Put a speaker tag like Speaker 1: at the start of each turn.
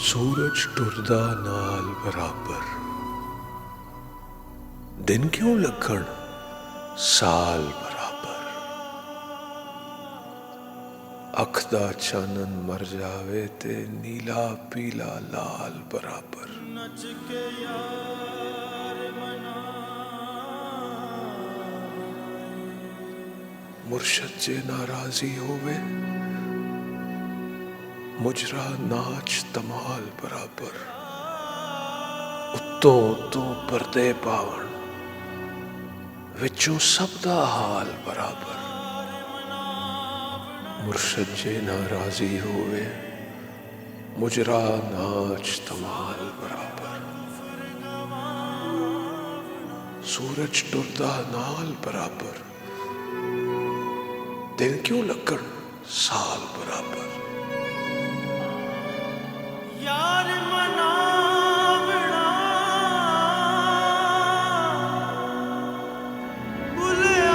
Speaker 1: सूरज टुरदा नाल बराबर, दिन क्यों लखण साल बराबर। अख दा चानन मर जावे ते नीला पीला लाल बराबर। नच के यार मना मुर्शद जे नाराजी होवे, मुजरा नाच तमाल बराबर। उत्तों उत्तों परदे पावन, विचों सब दा हाल बराबर। मुर्शद जे नाराजी होवे, मुजरा नाच तमाल बराबर। सूरज टुरदा नाल बराबर, दिन क्यों लगन साल बराबर। यार मनावना भुलिया